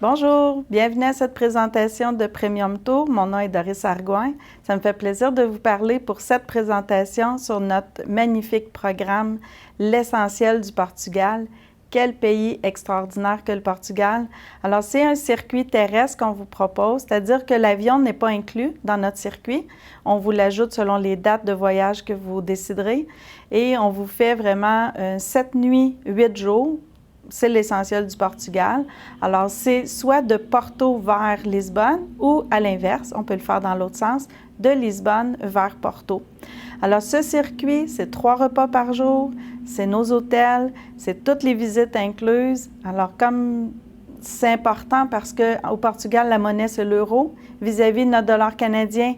Bonjour, bienvenue à cette présentation de Premium Tour. Mon nom est Doris Argouin. Ça me fait plaisir de vous parler pour cette présentation sur notre magnifique programme L'essentiel du Portugal. Quel pays extraordinaire que le Portugal! Alors, c'est un circuit terrestre qu'on vous propose, c'est-à-dire que l'avion n'est pas inclus dans notre circuit. On vous l'ajoute selon les dates de voyage que vous déciderez et on vous fait vraiment 7 nuits, 8 jours. C'est l'essentiel du Portugal. Alors, c'est soit de Porto vers Lisbonne ou à l'inverse, on peut le faire dans l'autre sens, de Lisbonne vers Porto. Alors, ce circuit, c'est 3 repas par jour, c'est nos hôtels, c'est toutes les visites incluses. Alors, comme c'est important parce qu'au Portugal, la monnaie, c'est l'euro, vis-à-vis de notre dollar canadien,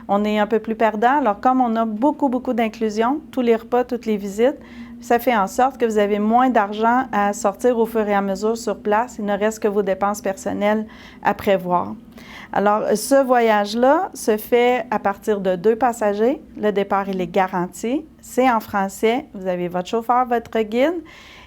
on est un peu plus perdant. Alors, comme on a beaucoup d'inclusion, tous les repas, toutes les visites, ça fait en sorte que vous avez moins d'argent à sortir au fur et à mesure sur place. Il ne reste que vos dépenses personnelles à prévoir. Alors, ce voyage-là se fait à partir de 2 passagers. Le départ, il est garanti. C'est en français. Vous avez votre chauffeur, votre guide.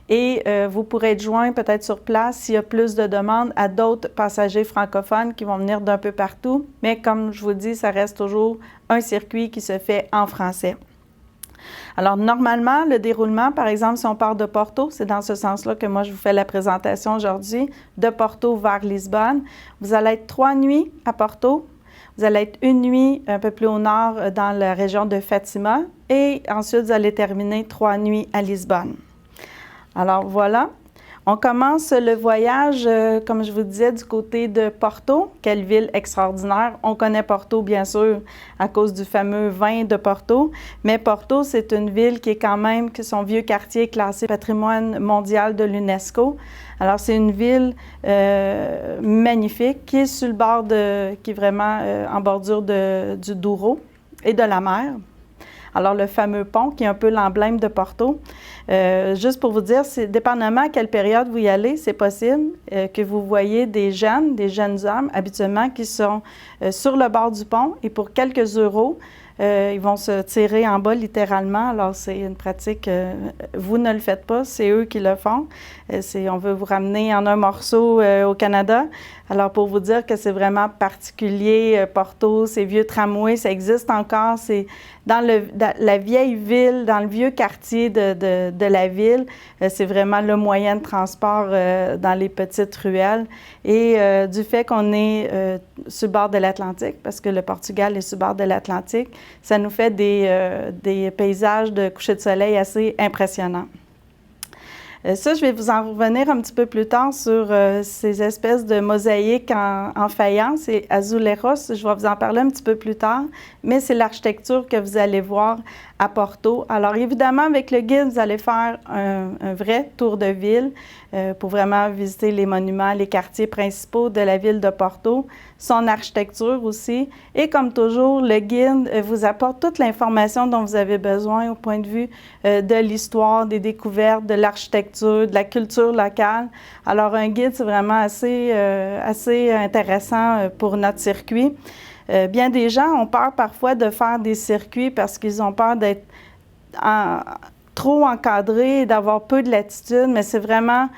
Et vous pourrez être joint peut-être sur place s'il y a plus de demandes à d'autres passagers francophones qui vont venir d'un peu partout. Mais comme je vous dis, ça reste toujours un circuit qui se fait en français. Alors, normalement, le déroulement, par exemple, si on part de Porto, c'est dans ce sens-là que moi, je vous fais la présentation aujourd'hui, de Porto vers Lisbonne. Vous allez être 3 nuits à Porto. Vous allez être 1 nuit un peu plus au nord dans la région de Fatima. Et ensuite, vous allez terminer 3 nuits à Lisbonne. Alors, voilà. On commence le voyage, comme je vous disais, du côté de Porto. Quelle ville extraordinaire! On connaît Porto, bien sûr, à cause du fameux vin de Porto. Mais Porto, c'est une ville qui est quand même, que son vieux quartier est classé patrimoine mondial de l'UNESCO. Alors, c'est une ville magnifique qui est sur le bord qui est vraiment en bordure du Douro et de la mer. Alors, le fameux pont qui est un peu l'emblème de Porto. Juste pour vous dire, c'est dépendamment à quelle période vous y allez, c'est possible que vous voyez des jeunes hommes, habituellement, qui sont sur le bord du pont et pour quelques euros, ils vont se tirer en bas littéralement. Alors, c'est une pratique, vous ne le faites pas, c'est eux qui le font. On veut vous ramener en un morceau au Canada. Alors, pour vous dire que c'est vraiment particulier, Porto, ces vieux tramways, ça existe encore. C'est dans la vieille ville, dans le vieux quartier de la ville. C'est vraiment le moyen de transport dans les petites ruelles. Et du fait qu'on est sur le bord de l'Atlantique, parce que le Portugal est sur le bord de l'Atlantique, ça nous fait des paysages de coucher de soleil assez impressionnants. Ça, je vais vous en revenir un petit peu plus tard sur ces espèces de mosaïques en faïence et azulejos. Je vais vous en parler un petit peu plus tard, mais c'est l'architecture que vous allez voir à Porto. Alors, évidemment, avec le guide, vous allez faire un vrai tour de ville pour vraiment visiter les monuments, les quartiers principaux de la ville de Porto, son architecture aussi. Et comme toujours, le guide vous apporte toute l'information dont vous avez besoin au point de vue de l'histoire, des découvertes, de l'architecture, de la culture locale. Alors, un guide, c'est vraiment assez intéressant pour notre circuit. Bien des gens ont peur parfois de faire des circuits parce qu'ils ont peur d'être trop encadrés et d'avoir peu de latitude, mais c'est vraiment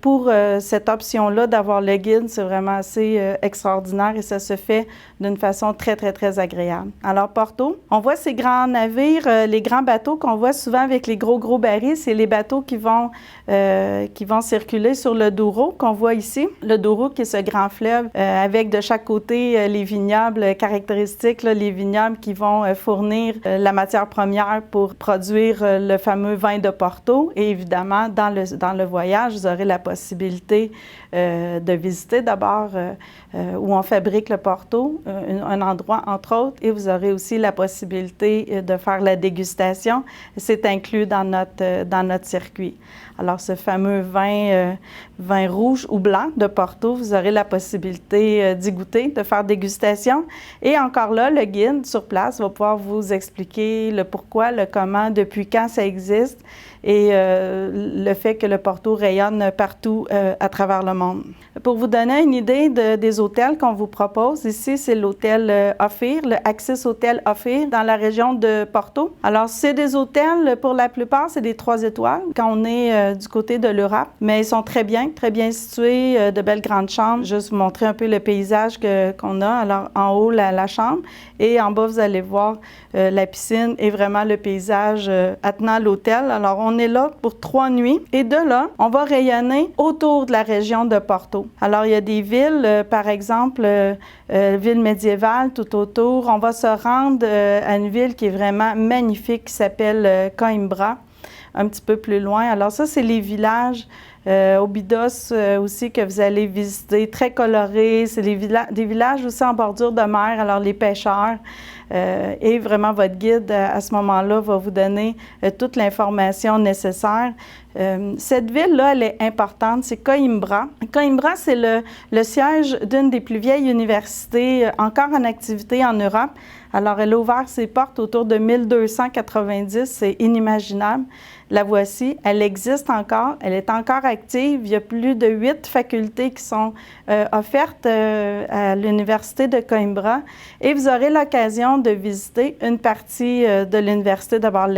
pour cette option-là d'avoir le guide, c'est vraiment assez extraordinaire et ça se fait d'une façon très agréable. Alors, Porto, on voit ces grands navires, les grands bateaux qu'on voit souvent avec les gros barils, c'est les bateaux qui vont circuler sur le Douro qu'on voit ici. Le Douro qui est ce grand fleuve avec de chaque côté les vignobles caractéristiques, là, les vignobles qui vont fournir la matière première pour produire le fameux vin de Porto. Et évidemment, dans le voyage, vous aurez la possibilité de visiter d'abord où on fabrique le Porto, un endroit entre autres, et vous aurez aussi la possibilité de faire la dégustation. C'est inclus dans notre circuit. Alors, ce fameux vin rouge ou blanc de Porto, vous aurez la possibilité d'y goûter, de faire dégustation. Et encore là, le guide sur place va pouvoir vous expliquer le pourquoi, le comment, depuis quand ça existe et le fait que le Porto rayonne partout à travers le monde. Pour vous donner une idée des hôtels qu'on vous propose, ici, c'est l'hôtel Ophir, le Axis Hotel Ophir, dans la région de Porto. Alors, c'est des hôtels, pour la plupart, c'est des 3 étoiles. Quand on est du côté de l'Europe, mais ils sont très bien situés, de belles grandes chambres. Juste vous montrer un peu le paysage qu'on a. Alors, en haut, la chambre, et en bas, vous allez voir la piscine et vraiment le paysage attenant l'hôtel. Alors, on est là pour 3 nuits, et de là, on va rayonner autour de la région de Porto. Alors, il y a des villes, par exemple, ville médiévale tout autour. On va se rendre à une ville qui est vraiment magnifique, qui s'appelle Coimbra, un petit peu plus loin. Alors ça, c'est les villages. Óbidos aussi que vous allez visiter, très colorés. C'est des villages aussi en bordure de mer, alors les pêcheurs. Et vraiment, votre guide, à ce moment-là, va vous donner toute l'information nécessaire. Cette ville-là, elle est importante, c'est Coimbra. Coimbra, c'est le siège d'une des plus vieilles universités encore en activité en Europe. Alors, elle a ouvert ses portes autour de 1290, c'est inimaginable. La voici, elle existe encore, elle est encore active. Il y a plus de 8 facultés qui sont offertes à l'Université de Coimbra. Et vous aurez l'occasion de visiter une partie de l'université, d'abord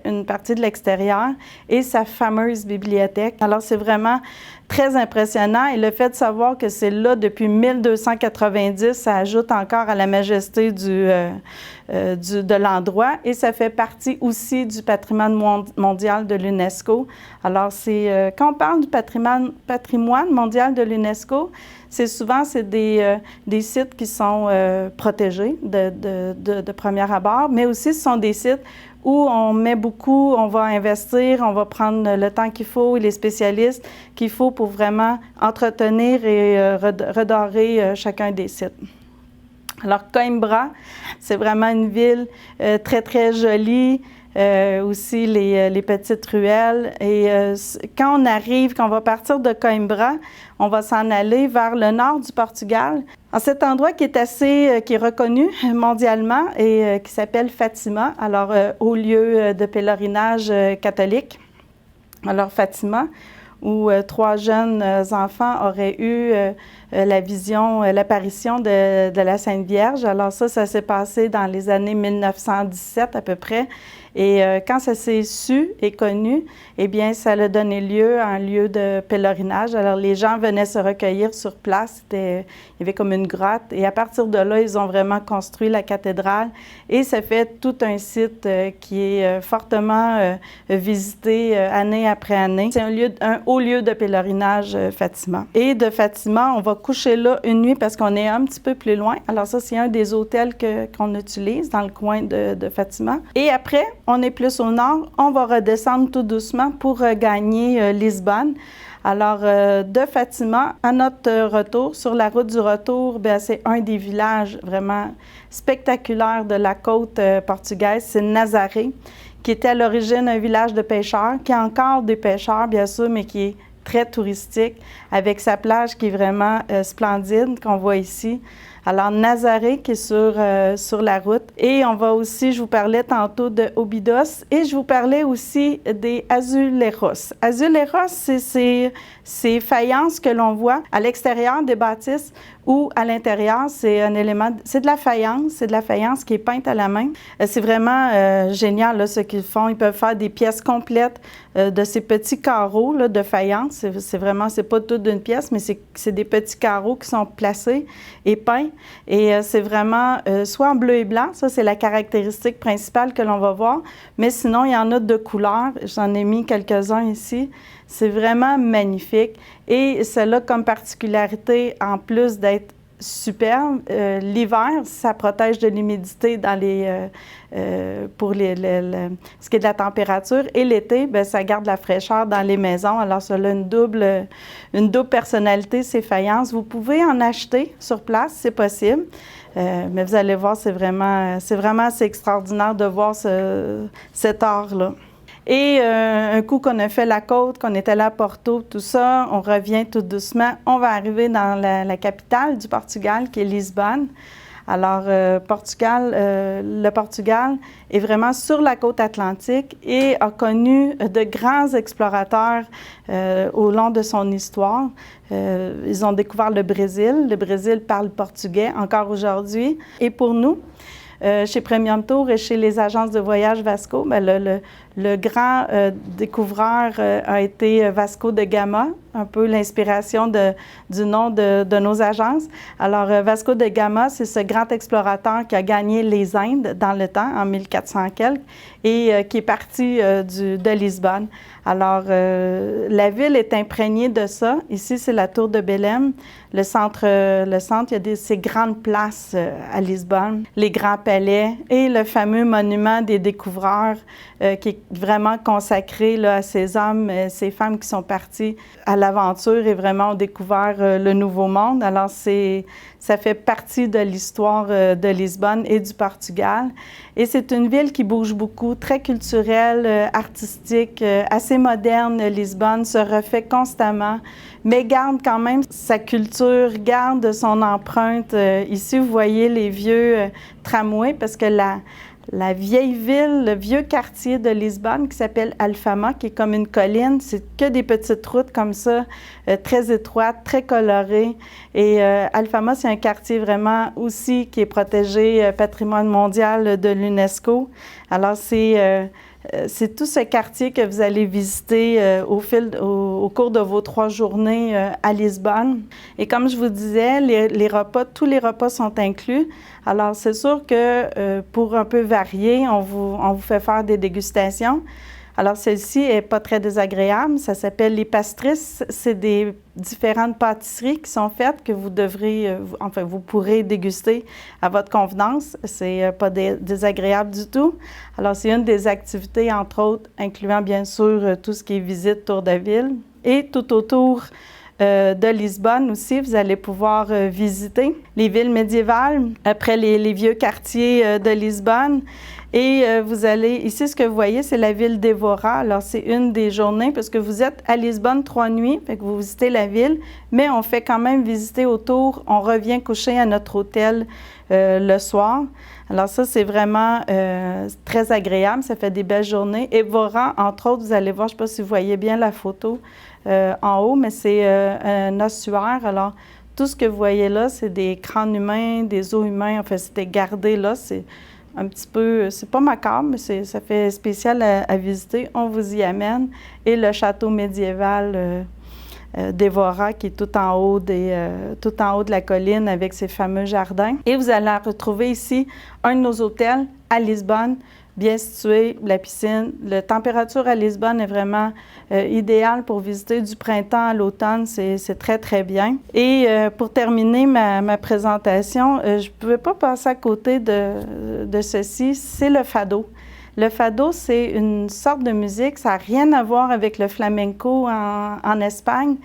une partie de l'extérieur et sa fameuse bibliothèque. Alors, c'est vraiment très impressionnant, et le fait de savoir que c'est là depuis 1290, ça ajoute encore à la majesté de l'endroit, et ça fait partie aussi du patrimoine mondial de l'UNESCO. Alors, quand on parle du patrimoine mondial de l'UNESCO, c'est des sites qui sont protégés de premier abord, mais aussi ce sont des sites où on met beaucoup, on va investir, on va prendre le temps qu'il faut et les spécialistes qu'il faut pour vraiment entretenir et redorer chacun des sites. Alors, Coimbra, c'est vraiment une ville très, très jolie. Aussi les petites ruelles. Et quand on va partir de Coimbra, on va s'en aller vers le nord du Portugal. En cet endroit qui est reconnu mondialement et qui s'appelle Fatima, alors haut lieu de pèlerinage catholique. Alors Fatima, où 3 jeunes enfants auraient eu la vision, l'apparition de la Sainte Vierge. Alors ça s'est passé dans les années 1917 à peu près. Et quand ça s'est su et connu, eh bien, ça a donné lieu à un lieu de pèlerinage. Alors, les gens venaient se recueillir sur place. Il y avait comme une grotte. Et à partir de là, ils ont vraiment construit la cathédrale. Et ça fait tout un site qui est fortement visité année après année. C'est un haut lieu de pèlerinage, Fatima. Et de Fatima, on va coucher là une nuit parce qu'on est un petit peu plus loin. Alors ça, c'est un des hôtels qu'on utilise dans le coin de Fatima. Et après, on est plus au nord, on va redescendre tout doucement pour gagner Lisbonne. Alors, de Fatima, à notre retour, sur la route du retour, c'est un des villages vraiment spectaculaires de la côte portugaise, c'est Nazaré, qui était à l'origine un village de pêcheurs, qui a encore des pêcheurs, bien sûr, mais qui est très touristique, avec sa plage qui est vraiment splendide, qu'on voit ici. Alors, Nazaré qui est sur la route. Et on va aussi, je vous parlais tantôt de Óbidos, et je vous parlais aussi des azuleros. Azuleros, c'est ces faïences que l'on voit à l'extérieur des bâtisses ou à l'intérieur, c'est un élément, c'est de la faïence qui est peinte à la main. C'est vraiment génial là, ce qu'ils font. Ils peuvent faire des pièces complètes de ces petits carreaux là, de faïence. C'est pas toute d'une pièce, mais c'est des petits carreaux qui sont placés et peints. Et c'est vraiment soit en bleu et blanc, ça c'est la caractéristique principale que l'on va voir, mais sinon il y en a de couleurs. J'en ai mis quelques-uns ici. C'est vraiment magnifique. Et cela comme particularité, en plus d'être superbe, l'hiver, ça protège de l'humidité pour ce qui est de la température. Et l'été, ça garde la fraîcheur dans les maisons. Alors, cela a une double personnalité, ces faïences. Vous pouvez en acheter sur place, c'est possible. Mais vous allez voir, c'est vraiment assez extraordinaire de voir cet art-là. Et un coup qu'on a fait la côte, qu'on est allé à Porto, tout ça, on revient tout doucement. On va arriver dans la capitale du Portugal, qui est Lisbonne. Alors, le Portugal est vraiment sur la côte atlantique et a connu de grands explorateurs au long de son histoire. Ils ont découvert le Brésil. Le Brésil parle portugais encore aujourd'hui. Et pour nous, chez Premium Tour et chez les agences de voyage Vasco, le Le grand découvreur a été Vasco de Gama, un peu l'inspiration du nom de nos agences. Alors, Vasco de Gama, c'est ce grand explorateur qui a gagné les Indes dans le temps, en 1400 quelques, et qui est parti de Lisbonne. Alors, la ville est imprégnée de ça. Ici, c'est la tour de Belém. Le centre, il y a ces grandes places à Lisbonne, les grands palais et le fameux monument des découvreurs qui est vraiment consacré là, à ces hommes, ces femmes qui sont partis à l'aventure et vraiment ont découvert le Nouveau Monde. Alors, ça fait partie de l'histoire de Lisbonne et du Portugal. Et c'est une ville qui bouge beaucoup, très culturelle, artistique, assez moderne. Lisbonne se refait constamment, mais garde quand même sa culture, garde son empreinte. Ici, vous voyez les vieux tramways, parce que la vieille ville, le vieux quartier de Lisbonne qui s'appelle Alfama, qui est comme une colline, c'est que des petites routes comme ça, très étroites, très colorées. Et Alfama, c'est un quartier vraiment aussi qui est protégé patrimoine mondial de l'UNESCO. Alors, c'est tout ce quartier que vous allez visiter au cours de vos 3 journées à Lisbonne. Et comme je vous disais, tous les repas sont inclus. Alors, c'est sûr que pour un peu varier, on vous fait faire des dégustations. Alors, celle-ci n'est pas très désagréable. Ça s'appelle les pastrices. C'est des différentes pâtisseries qui sont faites que vous pourrez déguster à votre convenance. C'est pas désagréable du tout. Alors, c'est une des activités, entre autres, incluant bien sûr tout ce qui est visite, tour de ville. Et tout autour de Lisbonne aussi, vous allez pouvoir visiter les villes médiévales, après les vieux quartiers de Lisbonne. Et vous allez, ici, ce que vous voyez, c'est la ville d'Evora. Alors, c'est une des journées, parce que vous êtes à Lisbonne 3 nuits, fait que vous visitez la ville, mais on fait quand même visiter autour. On revient coucher à notre hôtel le soir. Alors ça, c'est vraiment très agréable. Ça fait des belles journées. Evora, entre autres, vous allez voir, je ne sais pas si vous voyez bien la photo en haut, mais c'est un ossuaire. Alors, tout ce que vous voyez là, c'est des crânes humains, des os humains. Enfin, c'était gardé là. C'est un petit peu, c'est pas macabre, mais ça fait spécial à visiter. On vous y amène. Et le château médiéval d'Evora, qui est tout en haut de la colline avec ses fameux jardins. Et vous allez retrouver ici un de nos hôtels à Lisbonne, bien situé, la piscine. La température à Lisbonne est vraiment idéale pour visiter du printemps à l'automne. C'est très, très bien. Et pour terminer ma présentation, je ne pouvais pas passer à côté de ceci. C'est le fado. Le fado, c'est une sorte de musique. Ça n'a rien à voir avec le flamenco en Espagne.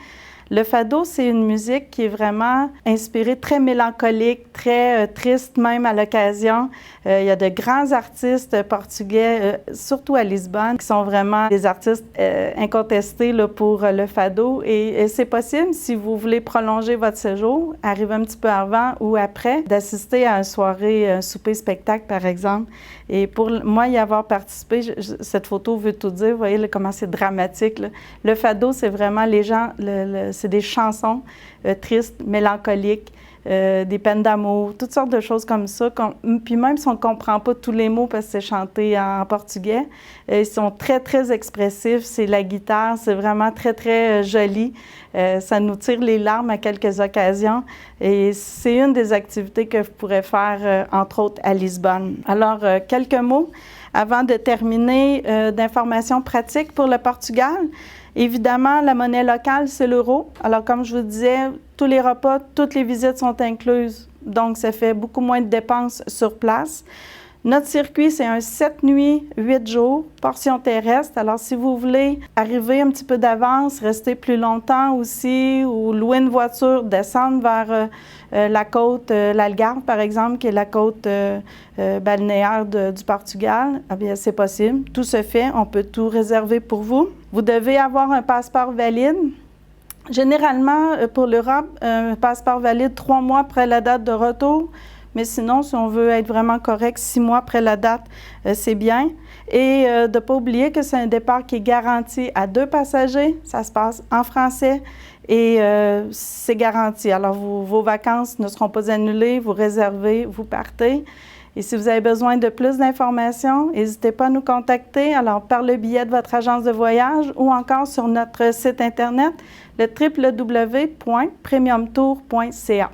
Le fado, c'est une musique qui est vraiment inspirée, très mélancolique, très triste même à l'occasion. Il y a de grands artistes portugais, surtout à Lisbonne, qui sont vraiment des artistes incontestés là, pour le fado. Et c'est possible, si vous voulez prolonger votre séjour, arriver un petit peu avant ou après, d'assister à une soirée, un souper-spectacle, par exemple. Et pour moi, y avoir participé, cette photo veut tout dire. Vous voyez là, comment c'est dramatique, là. Le fado, c'est vraiment les gens, c'est des chansons tristes, mélancoliques, des peines d'amour, toutes sortes de choses comme ça. Puis même si on ne comprend pas tous les mots parce que c'est chanté en portugais, ils sont très, très expressifs. C'est la guitare, c'est vraiment très, très joli. Ça nous tire les larmes à quelques occasions. Et c'est une des activités que vous pourrez faire, entre autres, à Lisbonne. Alors, quelques mots avant de terminer d'informations pratiques pour le Portugal. Évidemment, la monnaie locale, c'est l'euro. Alors, comme je vous disais, tous les repas, toutes les visites sont incluses. Donc, ça fait beaucoup moins de dépenses sur place. Notre circuit, c'est un 7 nuits, 8 jours, portion terrestre. Alors, si vous voulez arriver un petit peu d'avance, rester plus longtemps aussi, ou louer une voiture, descendre vers la côte, l'Algarve, par exemple, qui est la côte balnéaire du Portugal, eh bien, c'est possible. Tout se fait. On peut tout réserver pour vous. Vous devez avoir un passeport valide. Généralement, pour l'Europe, un passeport valide 3 mois après la date de retour. Mais sinon, si on veut être vraiment correct, 6 mois après la date, c'est bien. Et de ne pas oublier que c'est un départ qui est garanti à 2 passagers. Ça se passe en français et c'est garanti. Alors, vos vacances ne seront pas annulées, vous réservez, vous partez. Et si vous avez besoin de plus d'informations, n'hésitez pas à nous contacter alors par le billet de votre agence de voyage ou encore sur notre site Internet, le www.premiumtour.ca.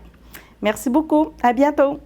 Merci beaucoup. À bientôt.